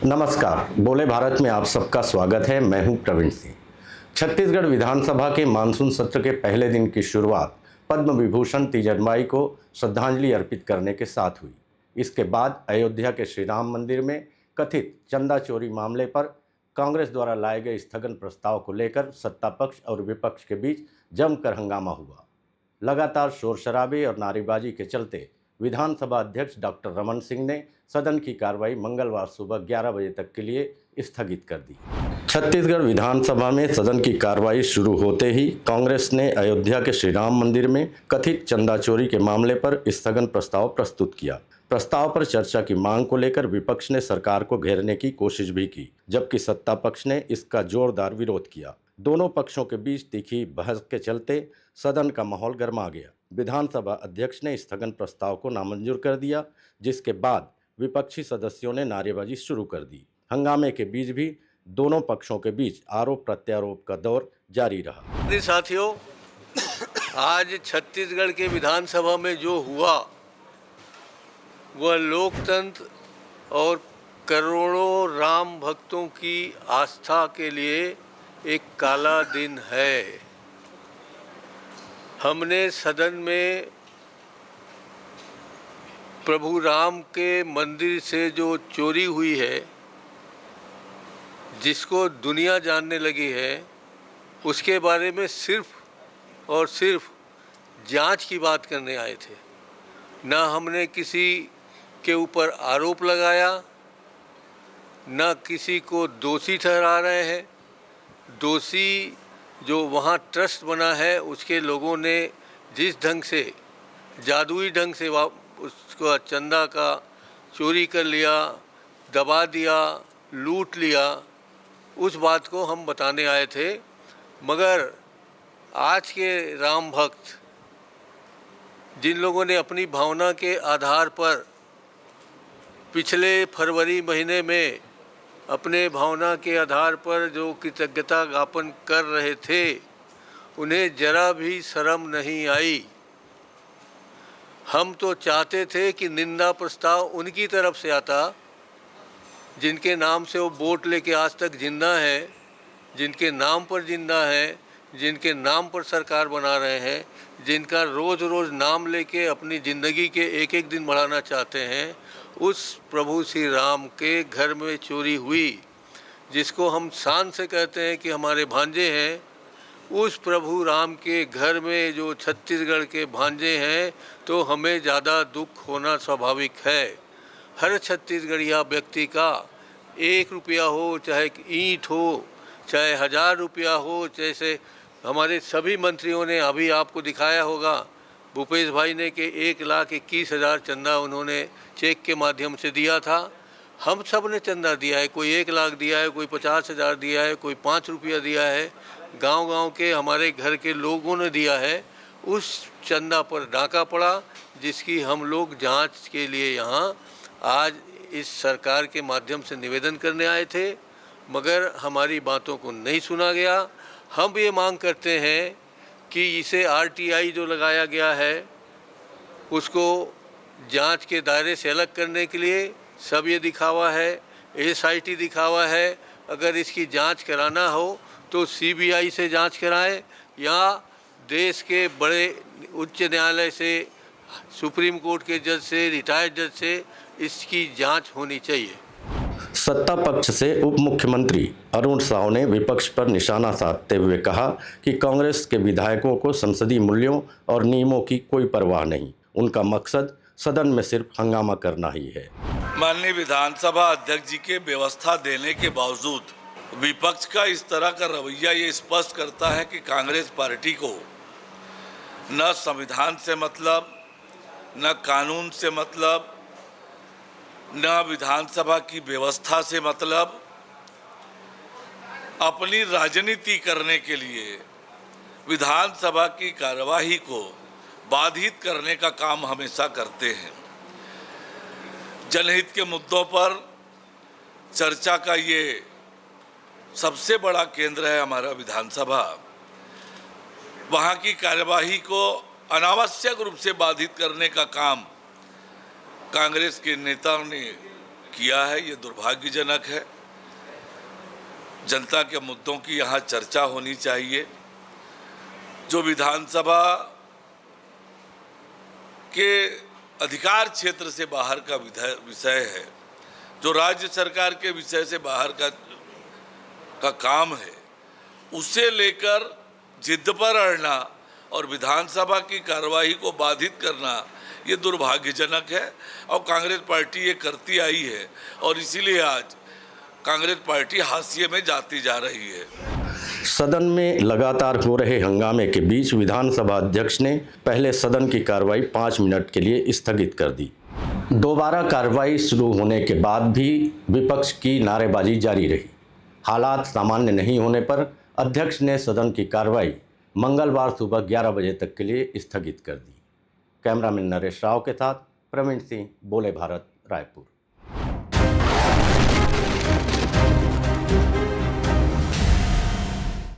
नमस्कार, बोले भारत में आप सबका स्वागत है। मैं हूं प्रवीण सिंह। छत्तीसगढ़ विधानसभा के मानसून सत्र के पहले दिन की शुरुआत पद्म विभूषण तीजनबाई को श्रद्धांजलि अर्पित करने के साथ हुई। इसके बाद अयोध्या के श्री राम मंदिर में कथित चंदा चोरी मामले पर कांग्रेस द्वारा लाए गए स्थगन प्रस्ताव को लेकर सत्ता पक्ष और विपक्ष के बीच जमकर हंगामा हुआ। लगातार शोर शराबे और नारेबाजी के चलते विधानसभा अध्यक्ष डॉक्टर रमन सिंह ने सदन की कार्रवाई मंगलवार सुबह 11 बजे तक के लिए स्थगित कर दी। छत्तीसगढ़ विधानसभा में सदन की कार्रवाई शुरू होते ही कांग्रेस ने अयोध्या के श्री राम मंदिर में कथित चंदा चोरी के मामले पर स्थगन प्रस्ताव प्रस्तुत किया। प्रस्ताव पर चर्चा की मांग को लेकर विपक्ष ने सरकार को घेरने की कोशिश भी की, जबकि सत्ता पक्ष ने इसका जोरदार विरोध किया। दोनों पक्षों के बीच तीखी बहस के चलते सदन का माहौल गर्मा गया। विधानसभा अध्यक्ष ने स्थगन प्रस्ताव को नामंजूर कर दिया, जिसके बाद विपक्षी सदस्यों ने नारेबाजी शुरू कर दी। हंगामे के बीच भी दोनों पक्षों के बीच आरोप प्रत्यारोप का दौर जारी रहा। साथियों, आज छत्तीसगढ़ के विधानसभा में जो हुआ वह लोकतंत्र और करोड़ों राम भक्तों की आस्था के लिए एक काला दिन है। हमने सदन में प्रभु राम के मंदिर से जो चोरी हुई है, जिसको दुनिया जानने लगी है, उसके बारे में सिर्फ और सिर्फ जांच की बात करने आए थे। ना हमने किसी के ऊपर आरोप लगाया, ना किसी को दोषी ठहरा रहे हैं। दोषी जो वहाँ ट्रस्ट बना है, उसके लोगों ने जिस ढंग से जादुई ढंग से उसको चंदा का चोरी कर लिया, दबा दिया, लूट लिया, उस बात को हम बताने आए थे। मगर आज के राम भक्त, जिन लोगों ने अपनी भावना के आधार पर पिछले फरवरी महीने में अपने भावना के आधार पर जो कृतज्ञता ज्ञापन कर रहे थे, उन्हें जरा भी शर्म नहीं आई। हम तो चाहते थे कि निंदा प्रस्ताव उनकी तरफ से आता, जिनके नाम से वो वोट लेके आज तक जिंदा है, जिनके नाम पर जिंदा है, जिनके नाम पर सरकार बना रहे हैं, जिनका रोज़ रोज़ नाम लेके अपनी ज़िंदगी के एक एक दिन बढ़ाना चाहते हैं। उस प्रभु श्री राम के घर में चोरी हुई, जिसको हम शान से कहते हैं कि हमारे भांजे हैं, उस प्रभु राम के घर में जो छत्तीसगढ़ के भांजे हैं, तो हमें ज़्यादा दुख होना स्वाभाविक है। हर छत्तीसगढ़िया व्यक्ति का 1 रुपया हो, चाहे ईंट हो, चाहे 1000 रुपया हो, जैसे हमारे सभी मंत्रियों ने अभी आपको दिखाया होगा, भूपेश भाई ने कि 1,21,000 चंदा उन्होंने चेक के माध्यम से दिया था। हम सब ने चंदा दिया है, कोई 1 लाख दिया है, कोई 50,000 दिया है, कोई 5 रुपया दिया है, गांव-गांव के हमारे घर के लोगों ने दिया है। उस चंदा पर डाका पड़ा, जिसकी हम लोग जांच के लिए यहाँ आज इस सरकार के माध्यम से निवेदन करने आए थे, मगर हमारी बातों को नहीं सुना गया। हम ये मांग करते हैं कि इसे आरटीआई जो लगाया गया है, उसको जांच के दायरे से अलग करने के लिए सब ये दिखावा है, एसआईटी दिखावा है। अगर इसकी जांच कराना हो तो सीबीआई से जांच कराएं, या देश के बड़े उच्च न्यायालय से, सुप्रीम कोर्ट के जज से, रिटायर्ड जज से इसकी जांच होनी चाहिए। सत्ता पक्ष से उप मुख्यमंत्री अरुण साव ने विपक्ष पर निशाना साधते हुए कहा कि कांग्रेस के विधायकों को संसदीय मूल्यों और नियमों की कोई परवाह नहीं। उनका मकसद सदन में सिर्फ हंगामा करना ही है। माननीय विधानसभा अध्यक्ष जी के व्यवस्था देने के बावजूद विपक्ष का इस तरह का रवैया ये स्पष्ट करता है कि कांग्रेस पार्टी को न संविधान से मतलब, न कानून से मतलब, न विधानसभा की व्यवस्था से मतलब, अपनी राजनीति करने के लिए विधानसभा की कार्यवाही को बाधित करने का काम हमेशा करते हैं। जनहित के मुद्दों पर चर्चा का ये सबसे बड़ा केंद्र है हमारा विधानसभा। वहाँ की कार्यवाही को अनावश्यक रूप से बाधित करने का काम कांग्रेस के नेताओं ने किया है ये दुर्भाग्यजनक है। जनता के मुद्दों की यहाँ चर्चा होनी चाहिए। जो विधानसभा के अधिकार क्षेत्र से बाहर का विषय है, जो राज्य सरकार के विषय से बाहर का काम है, उसे लेकर जिद पर अड़ना और विधानसभा की कार्रवाई को बाधित करना ये दुर्भाग्यजनक है और कांग्रेस पार्टी ये करती आई है और इसीलिए आज कांग्रेस पार्टी हाशिए में जाती जा रही है। सदन में लगातार हो रहे हंगामे के बीच विधानसभा अध्यक्ष ने पहले सदन की कार्रवाई 5 मिनट के लिए स्थगित कर दी। दोबारा कार्रवाई शुरू होने के बाद भी विपक्ष की नारेबाजी जारी रही। हालात सामान्य नहीं होने पर अध्यक्ष ने सदन की कार्रवाई मंगलवार सुबह 11 बजे तक के लिए स्थगित कर दी। कैमरामैन नरेश राव के साथ प्रवीण सिंह, बोले भारत, रायपुर।